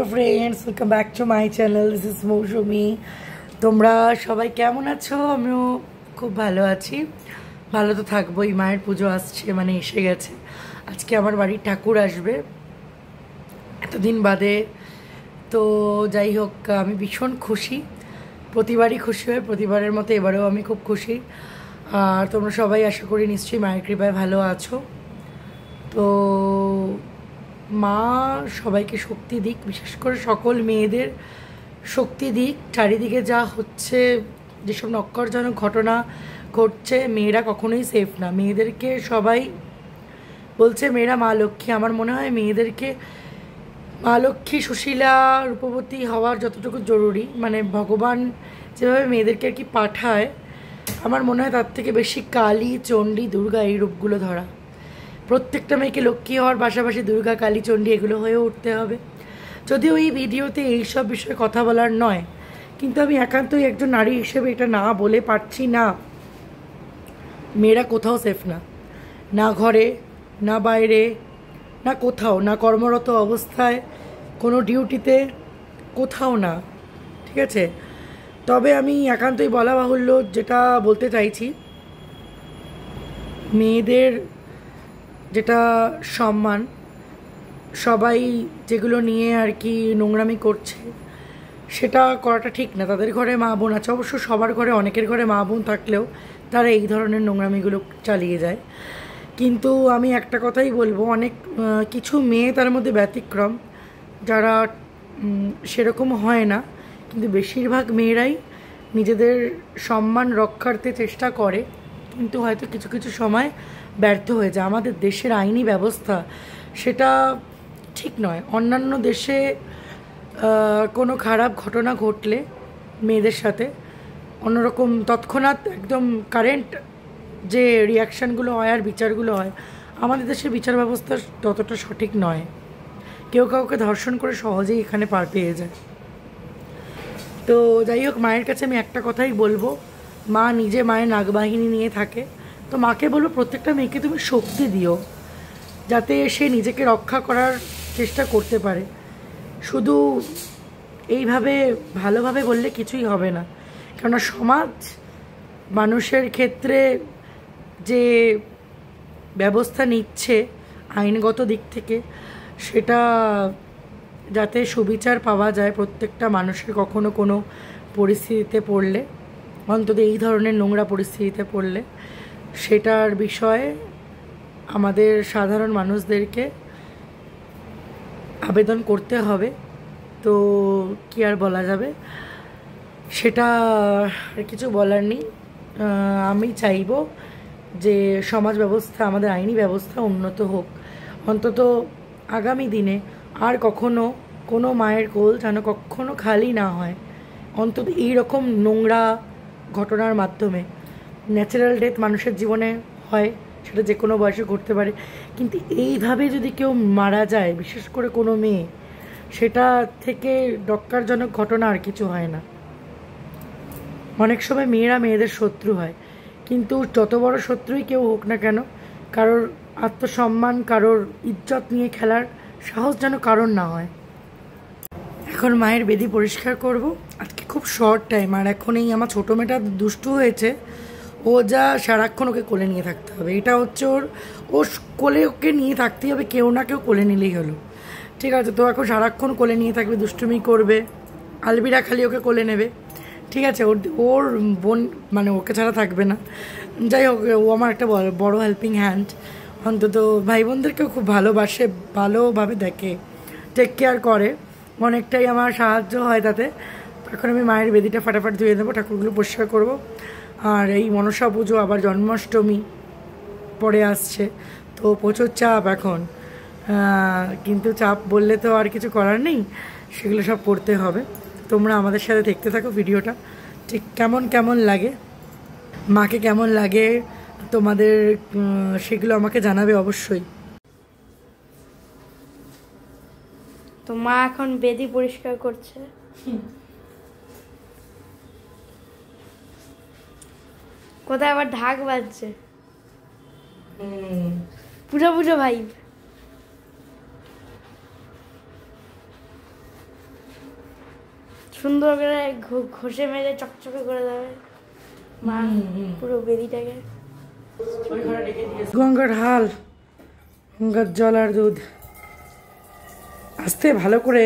Hello friends, welcome back to my channel. This is Mousumi. তোমরা সবাই কেমন আছো? আমিও খুব ভালো আছি। ভালো তো থাকবোই। মায়ের পুজো আসছে, মানে এসে গেছে। আজকে আমার বাড়ির ঠাকুর আসবে এতদিন বাদে। তো যাই হোক, আমি ভীষণ খুশি। প্রতিবারই খুশি হয়, প্রতিবারের মতো এবারেও আমি খুব খুশি। আর তোমরা সবাই আশা করি নিশ্চয়ই মায়ের কৃপায় ভালো আছো। তো মা সবাইকে শক্তি দিক, বিশেষ করে সকল মেয়েদের শক্তি দিক। চারিদিকে যা হচ্ছে, যেসব নক্করজনক ঘটনা ঘটছে, মেয়েরা কখনোই সেফ না। মেয়েদেরকে সবাই বলছে মেয়েরা মা লক্ষ্মী। আমার মনে হয় মেয়েদেরকে মা লক্ষ্মী, সুশীলা, রূপবতী হওয়ার যতটুকু জরুরি, মানে ভগবান যেভাবে মেয়েদেরকে আর কি পাঠায়, আমার মনে হয় তার থেকে বেশি কালী, চণ্ডী, দুর্গা এই রূপগুলো ধরা। প্রত্যেকটা মেয়েকে লক্ষ্মী হওয়ার পাশাপাশি দুর্গা, কালী, চণ্ডী এগুলো হয়েও উঠতে হবে। যদিও এই ভিডিওতে এইসব বিষয়ে কথা বলার নয়, কিন্তু আমি একান্তই একজন নারী হিসেবে এটা না বলে পারছি না। মেয়েরা কোথাও সেফ না, না ঘরে, না বাইরে, না কোথাও, না কর্মরত অবস্থায়, কোনো ডিউটিতে, কোথাও না। ঠিক আছে? তবে আমি একান্তই বলা বাহুল্য যেটা বলতে চাইছি, মেয়েদের যেটা সম্মান, সবাই যেগুলো নিয়ে আর কি নোংরামি করছে, সেটা করাটা ঠিক না। তাদের ঘরে মা বোন আছে, অবশ্য সবার ঘরে, অনেকের ঘরে মা বোন থাকলেও তারা এই ধরনের নোংরামিগুলো চালিয়ে যায়। কিন্তু আমি একটা কথাই বলবো, অনেক কিছু মেয়ে তার মধ্যে ব্যতিক্রম, যারা সেরকম হয় না। কিন্তু বেশিরভাগ মেয়েরাই নিজেদের সম্মান রক্ষার্থে চেষ্টা করে, কিন্তু হয়তো কিছু কিছু সময় ব্যর্থ হয়ে যায়। আমাদের দেশের আইনি ব্যবস্থা সেটা ঠিক নয়। অন্যান্য দেশে কোনো খারাপ ঘটনা ঘটলে মেয়েদের সাথে অন্যরকম তৎক্ষণাৎ একদম কারেন্ট যে রিয়াকশানগুলো হয় আর বিচারগুলো হয়, আমাদের দেশের বিচার ব্যবস্থা ততটা সঠিক নয়। কেউ কাউকে ধর্ষণ করে সহজেই এখানে পার পেয়ে যায়। তো যাই হোক, মায়ের কাছে আমি একটা কথাই বলবো, মা নিজে মায়ের নাগবাহিনী নিয়ে থাকে। তো মাকে বলবো প্রত্যেকটা মেয়েকে তুমি শক্তি দিও, যাতে সে নিজেকে রক্ষা করার চেষ্টা করতে পারে। শুধু এইভাবে ভালোভাবে বললে কিছুই হবে না, কেননা সমাজ মানুষের ক্ষেত্রে যে ব্যবস্থা নিচ্ছে আইনগত দিক থেকে, সেটা যাতে সুবিচার পাওয়া যায় প্রত্যেকটা মানুষের, কখনো কোনো পরিস্থিতিতে পড়লে, অন্তত এই ধরনের নোংরা পরিস্থিতিতে পড়লে, সেটার বিষয়ে আমাদের সাধারণ মানুষদেরকে আবেদন করতে হবে। তো কি আর বলা যাবে, সেটা আর কিছু বলার নেই। আমি চাইবো যে সমাজ ব্যবস্থা, আমাদের আইনি ব্যবস্থা উন্নত হোক। অন্তত আগামী দিনে আর কখনো কোনো মায়ের কোল যেন কখনো খালি না হয়, অন্তত এই রকম নোংরা ঘটনার মাধ্যমে। ন্যাচারাল ডেথ মানুষের জীবনে হয়, সেটা যে কোনো বয়সে ঘটতে পারে, কিন্তু এইভাবে যদি কেউ মারা যায়, বিশেষ করে কোনো মেয়ে, সেটা থেকে ডক্কারজনক ঘটনা আর কিছু হয় না। অনেক সময় মেয়েরা মেয়েদের শত্রু হয়, কিন্তু যত বড় শত্রুই কেউ হোক না কেন, কারোর আত্মসম্মান, কারোর ইজ্জত নিয়ে খেলার সাহস যেন কারোর না হয়। এখন মায়ের বেদি পরিষ্কার করব। আজকে খুব শর্ট টাইম, আর এখন এই আমার ছোটো মেয়েটা দুষ্টু হয়েছে, ও যা সারাক্ষণ ওকে কোলে নিয়ে থাকতে হবে। এটা হচ্ছে ও কোলে ওকে নিয়ে থাকতেই হবে, কেউ না কেউ কোলে নিলেই হলো। ঠিক আছে? তো এখন সারাক্ষণ কোলে নিয়ে থাকবে, দুষ্টুমি করবে, আলবিরা খালি ওকে কোলে নেবে। ঠিক আছে? ওর বোন মানে ওকে ছাড়া থাকবে না। যাই হোক, ও আমার একটা বড় হেল্পিং হ্যান্ড। অন্তত ভাই বোনদেরকেও খুব ভালোবাসে, ভালোভাবে দেখে, টেক কেয়ার করে, অনেকটাই আমার সাহায্য হয় তাতে। এখন আমি মায়ের বেদিটা ফাটাফাট ধুয়ে দেবো, ঠাকুরগুলো পরিষ্কার করবো। আর এই মনসা পুজো, আবার জন্মাষ্টমী পরে আসছে, তো প্রচুর চাপ এখন। কিন্তু চাপ বললে তো আর কিছু করার নেই, সেগুলো সব করতে হবে। তোমরা আমাদের সাথে দেখতে থাকো ভিডিওটা, ঠিক কেমন কেমন লাগে, মাকে কেমন লাগে তোমাদের, সেগুলো আমাকে জানাবে অবশ্যই। তো মা এখন বেদি পরিষ্কার করছে। কোথায় আবার ঢাক বাজছে, পুজো পুজো ভাইব। সুন্দর করে ঘষে মেরে চকচকে করে দেবে মা পুরো বেদিটাকে। গঙ্গার হাল, গঙ্গার জল আর দুধ আস্তে ভালো করে।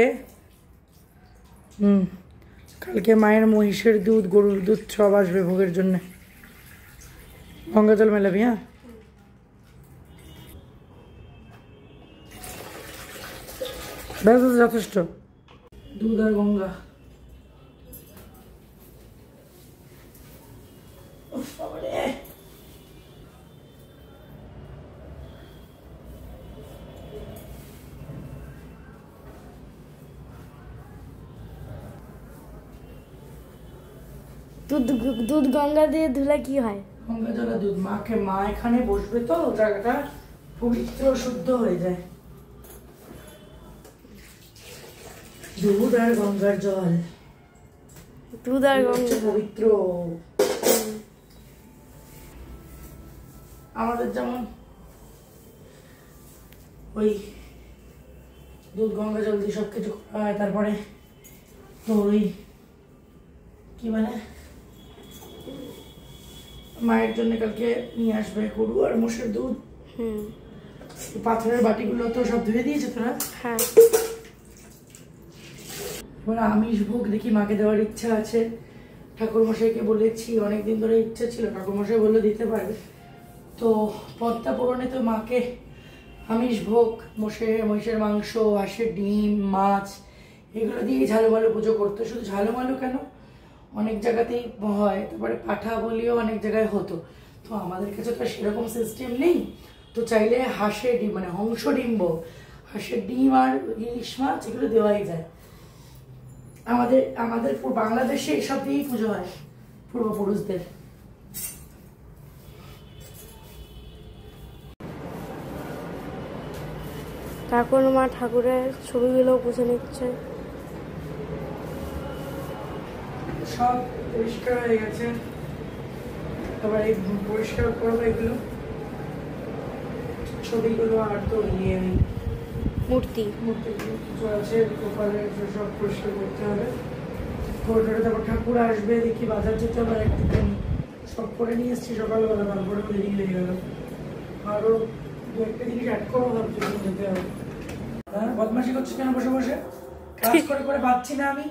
কালকে মায়ের মহিষের দুধ, গরুর দুধ সব আসবে ভোগের জন্য। গঙ্গা জল মেলাবি, হ্যাঁ? ব্যাস, যথেষ্ট। দুধ আর গঙ্গা। দুধ গঙ্গা দিয়ে ধুলে কি হয়? গঙ্গা জল আর দুধ। মা এখানে বসবে তো জায়গাটা পবিত্র শুদ্ধ হয়ে যায়। দুধ আর গঙ্গার জল, দুধ আর গঙ্গা পবিত্র। আমাদের যেমন ওই দুধ গঙ্গা জল দিয়ে সবকিছু করা হয়। তারপরে তো ওই কি মানে মায়ের জন্য কালকে নিয়ে আসবে গরু আর মোষের দুধ। পাথরের বাটিগুলো তো সব ধুয়ে দিয়েছে তোরা? হ্যাঁ। এবার আমিষ ভোগ দেখি মাকে দেওয়ার ইচ্ছা আছে। ঠাকুরমশাইকে বলেছি, অনেকদিন ধরে ইচ্ছা ছিল, ঠাকুরমশাই বললে দিতে পারবে। তো পদ্মা পুরাণে তো মাকে আমিষ ভোগ, মহিষের মাংস, হাঁসের ডিম, মাছ এগুলো দিয়ে ঝালুমালু পুজো করতো। শুধু ঝালুমালু কেন, অনেক জায়গাতেই হয়। তারপরে পাঠা বলিও অনেক জায়গায় হতো। তো আমাদের কাছে তো সেরকম সিস্টেম নেই। তো চাইলে হাঁসের ডিম মানে হংস ডিম্ব, হাঁসের ডিম আর ইলিশ মাছ এগুলো দেওয়াই যায়। আমাদের বাংলাদেশে এসব দিয়েই পুজো হয় পূর্বপুরুষদের। ঠাকুরমা ঠাকুরের ছবিগুলো পুষে নিচ্ছে। সব পরিষ্কার হয়ে গেছে। আবার এই পরিষ্কার করবো এগুলো ছবিগুলো আর তো মূর্তিগুলো কিছু আছে গোপালের, সব পরিষ্কার করতে হবে। তারপর ঠাকুর আসবে, দেখি বাজার যেতে হবে একটুখানি। সব করে নিয়ে এসছি সকালবেলা, তারপরে দেরি হয়ে গেল। আরো দু একটা জিনিস অ্যাড করো, ভাবছি যেতে হবে। হ্যাঁ, বদমাশি করছি কেন বসে বসে? কাজ করে করে পাচ্ছি না আমি।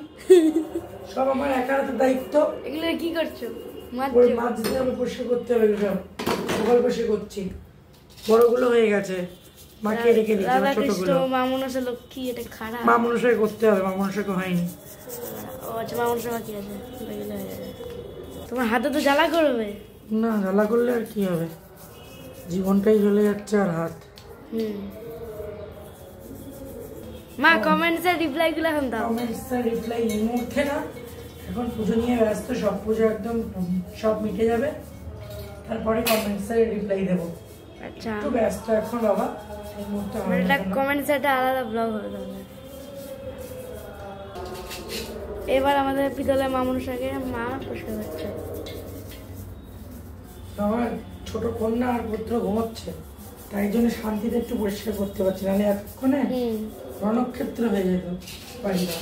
সব আমার একার দায়িত্ব। এগুলো কি করছো? মাছ দিতে হবে, পরিষ্কার করতে হবে। সব সকাল বসে করছি। বড়গুলো হয়ে গেছে, মাকে রেখে দিচ্ছি। ছোটগুলো মা মনসা লক্ষ্মী, এটা খারাপ। মা মনসাই করতে হবে, মা মনসাকে হয়নি। ও আচ্ছা, মা মনসা বাকি আছে। তোমার হাতে তো জ্বালা করবে না? জ্বালা করলে আর কি হবে, জীবনটাই জ্বলে যাচ্ছে আর হাত। মা কমেন্টসের রিপ্লাই গুলো এখন দাও। কমেন্টসের রিপ্লাই এই মুহূর্তে না, এখন পুজো নিয়ে ব্যস্ত। সব পুজো একদম সব মিটে যাবে, তারপরে কমেন্টসের রিপ্লাই দেবো। আচ্ছা, একটু ব্যস্ত এখন বাবা, এই মুহূর্তে এটা কমেন্টস একটা আলাদা ব্লগ হবে তাহলে। এবার আমাদের পিতলের মা মনসাকে মা পরিষ্কার করছে। আমার ছোট কন্যা আর পুত্র ঘুমাচ্ছে, তাই জন্য শান্তিতে একটু পরিষ্কার করতে পারছি, নাহলে এতক্ষণে রণক্ষেত্র হয়ে যেত বাড়িটা।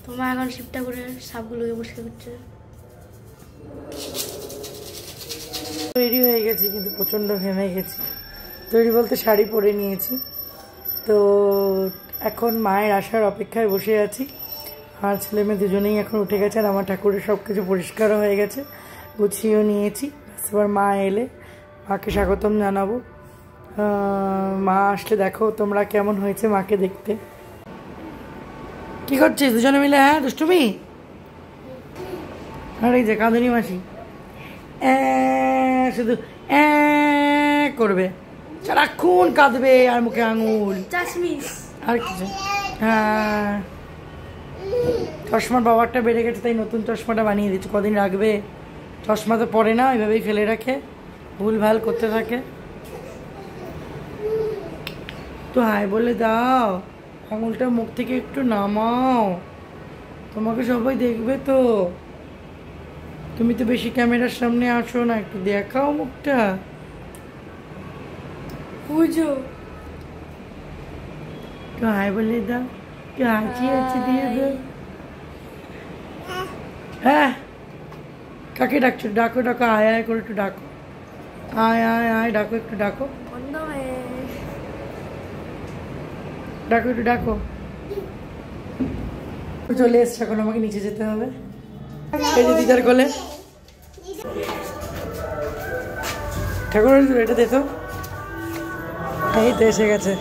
তোমার এখন শিবটা করে সাপগুলোকে পরিষ্কার করছে। তৈরি হয়ে গেছি, কিন্তু প্রচণ্ড ঘেমে গেছি। তৈরি বলতে শাড়ি পরে নিয়েছি। তো এখন মায়ের আসার অপেক্ষায় বসে আছি। আর ছেলে মেয়ে দুজনেই এখন উঠে গেছে, আর আমার ঠাকুরের সব কিছু পরিষ্কারও হয়ে গেছে, গুছিয়েও নিয়েছি। এবার মা এলে মাকে স্বাগতম জানাবো। মা আসলে দেখো তোমরা কেমন হয়েছে মাকে দেখতে। কি করছিস দুজনে মিলে? হ্যাঁ, দুষ্টুমি। আর এই যে কাঁদুনি মাসি শুধু করবে, সারাক্ষণ কাঁদবে আর মুখে আঙুল আর কিছু। হ্যাঁ, চশমার পাওয়ারটা বেড়ে গেছে, তাই নতুন চশমাটা বানিয়ে দিচ্ছি। কদিন রাখবে, চশমা তো পরে না, ওইভাবেই ফেলে রাখে, ভুল ভাল করতে থাকে। তো হাই বলে দাও, আঙুলটা মুখ থেকে একটু নামাও, তোমাকে সবাই দেখবে তো। তুমি তো বেশি ক্যামেরার সামনে আসো না, একটু দেখাও মুখটা। বুঝো তো, হাই বলে দাও। হাঁচি হাঁচি দিয়ে দে। হ্যাঁ কাকে ডাকছো? ডাকো ডাকো, আয় আয় করে একটু ডাকো, আয় আয় আয় ডাকো, একটু ডাকো, ডাকো একটু ডাকো। চলে এসছে, এখন আমাকে নিচে যেতে হবে। এই যে দিদার কোলে ঠাকুর, এটা দেখো, এই তো এসে গেছে।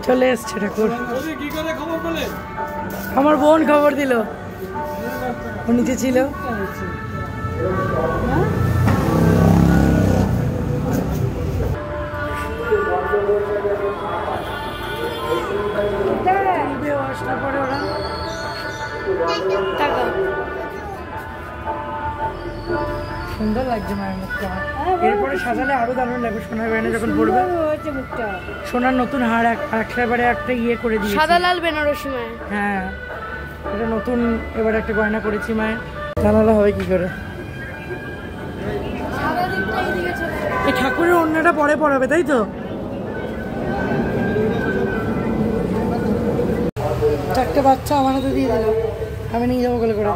চলে এসছে ঠাকুর। আমার বোন খবর দিল, ও নিচে ছিল। সুন্দর লাগছে মায়ের মুখটা। এরপরে সাজালে আরো দারুণ লাগবে সোনার বেনারসি যখন পড়বে। সোনার নতুন হার একেবারে একটা ইয়ে করে দিয়েছি, সাদা লাল বেনারসি মায়ের। হ্যাঁ এটা নতুন, এবার একটা গয়না করেছি মায়ের। জানালা হবে কি করে? এই ঠাকুরের অন্যটা পরে পড়াবে তাই তো? একটা বাচ্চা আমার হাতে দিয়ে দিল, আমি নিয়ে যাবো কোলে করে।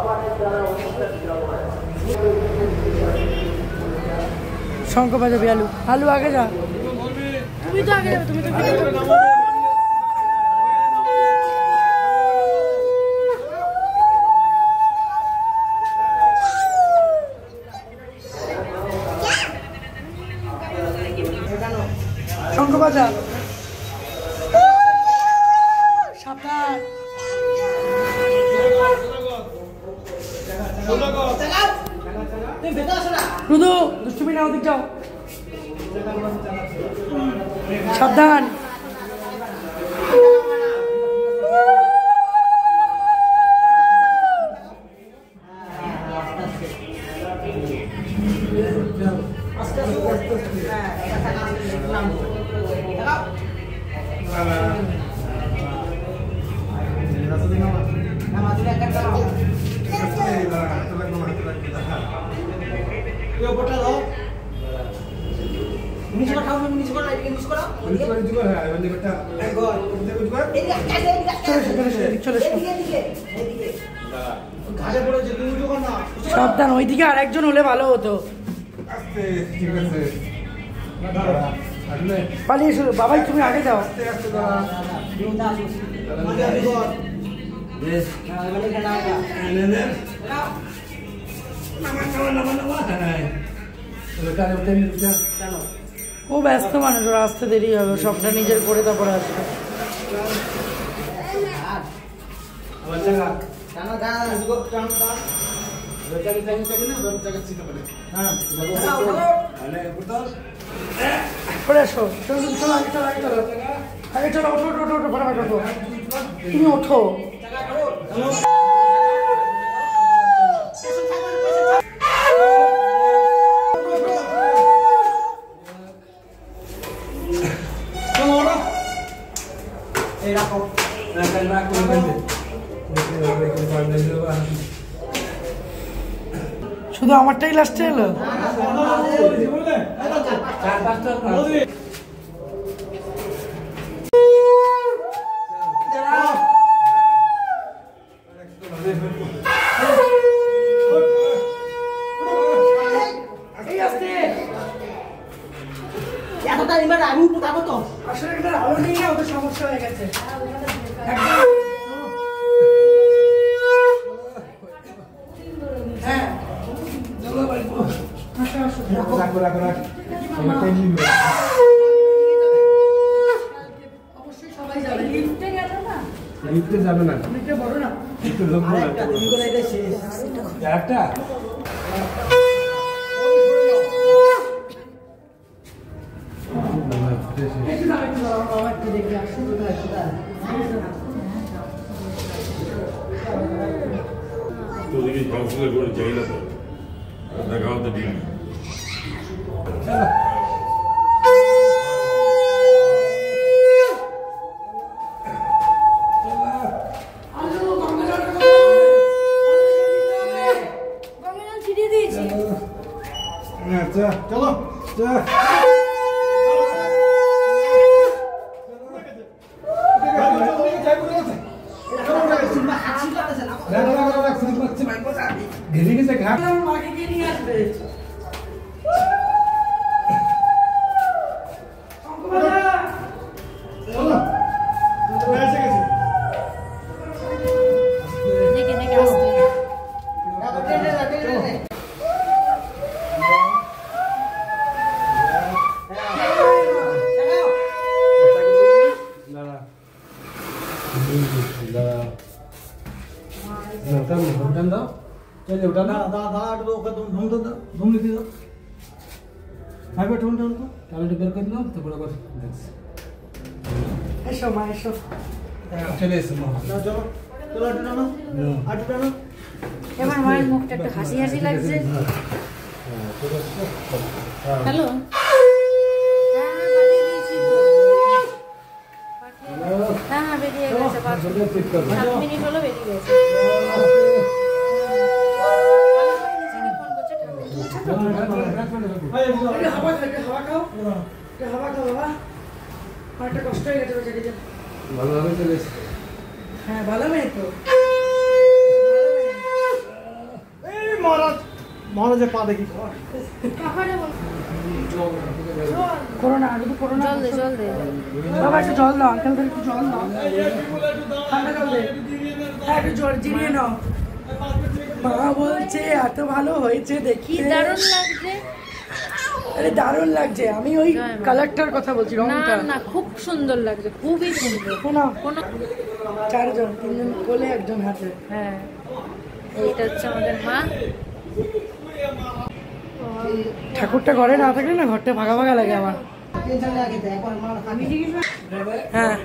শঙ্খ বাজাবি, আলু আলু আগে যা, তুমি তো আগে যাবে, তুমি তো শঙ্খ বাজা, সাবধান। রুদু দুষ্টুমি না, ওদিক যাও, সাবধান। সাবধান, ওইদিকে আর একজন হলে ভালো হতো। পালিয়ে শুরু বাবাই, তুমি আগে যাও। ও ব্যস্ত মানুষ, ওর আসতে দেরি হবে, সবটা নিজের করে তারপরে আসবে। আগে চলো, ওঠো ওঠো ওঠো, ফটাফট ওঠো, তুমি ওঠো। শুধু আমারটাই লাস্টে এলো। আমি উঠাবো তো, আসলে এটা আলো নেই না, ওদের সমস্যা হয়ে গেছে। হ্যাঁ অবশ্যই সবাই যাবে, লিফটে গেল না, লিফটে যাবে না, লিফটে বড় না, একটু লোক বড় একটা তোদেরকে কাউন্সিলর করে চাই না তো, দেখা হতে দিন। চলো চলো ঘেরে গেছে ঘাট মাকে কে নিয়ে আসবে দেখে দেখে আসতে এসো মা এসো এবার মায়ের মুখটা একটু হাসি হাসি লাগছে হ্যালো হ্যাঁ বেরিয়ে গেছে 7 মিনিট হলো বেরিয়ে গেছে হাওয়া খাও বাবা অনেকটা কষ্ট হয়ে গেছে বেচারিদের ভালোভাবে চলে এসেছে হ্যাঁ ভালো মেয়ে তো মহারাজের পা দেখি করোনা যদি করোনা জল দে বাবা একটু জল দাও আঙ্কেলদের একটু জল দাও ঠান্ডা জল দে হ্যাঁ একটু জল জিরিয়ে নাও মা বলছে এত ভালো হয়েছে দেখি দারুণ লাগছে আরে দারুণ লাগছে আমি ওই কালারটার কথা বলছি না রংটা না খুব সুন্দর লাগছে খুবই সুন্দর শোনো কোনো 4 জন 3 জন কোলে একজন হাতে হ্যাঁ এইটা হচ্ছে আমাদের মা ঠাকুরটা ঘরে না থাকলে না ঘরটা ফাঁকা ফাঁকা লাগে আমার হ্যাঁ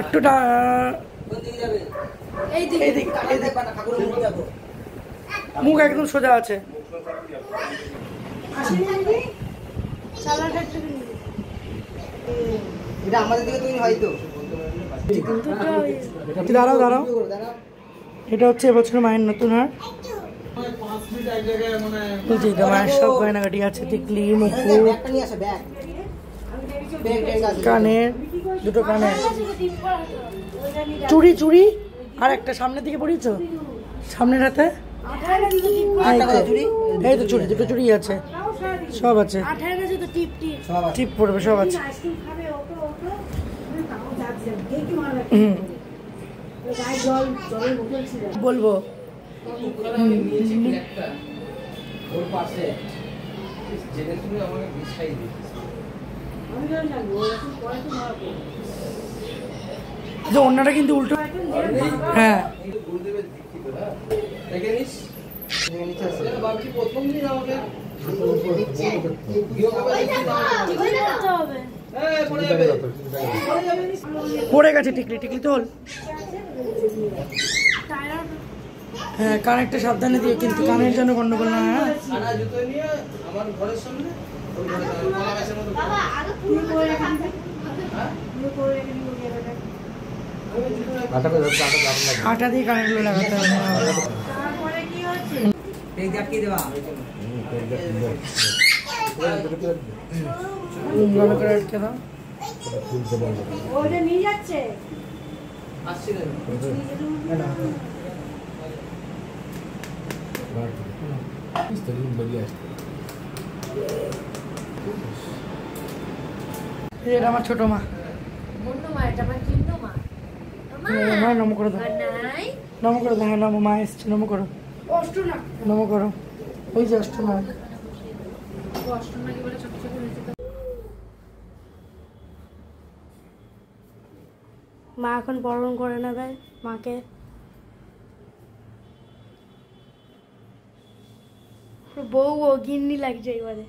একটুটা এইদিকে মুখ একদম সোজা আছে এটা আমাদের দিকে তৈরি হয়তো দাঁড়াও দাঁড়াও এটা হচ্ছে এবছর মায়ের নতুন হার বুঝি তো মায়ের সব গয়নাগাটি আছে টিকলি মুকুট কানের দুটো কানের চুড়ি চুড়ি আর একটা সামনের দিকে পড়িয়েছো সামনের হাতে এই তো চুড়ি দুটো চুড়ি আছে সব আছে টিপ পড়বে সব আছে বলবো অন্যটা কিন্তু উল্টো হ্যাঁ পড়ে গেছে টিকলি টিকলি তোল হ্যাঁ কানেরটা সাবধানে দিয়ে কিন্তু কানের জন্য গন্ডগোল না হ্যাঁ আটা দিয়ে কানেরগুলো লাগাতে হবে ভালো করে আটকে দাও নিয়ে যাচ্ছে এটা আমার ছোট মা নম করে দাও নম করে দাও হ্যাঁ নম মা এসছে নম করো নম করো ওই যে অষ্টনাগ মা এখন বরণ করে নেবে মাকে বউ ও গিন্নি লাগছে এবারে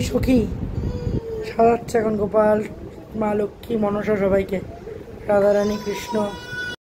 সখী সাজাচ্ছে এখন গোপাল, মা লক্ষ্মী, মনসা সবাইকে, রাধারানী, কৃষ্ণ।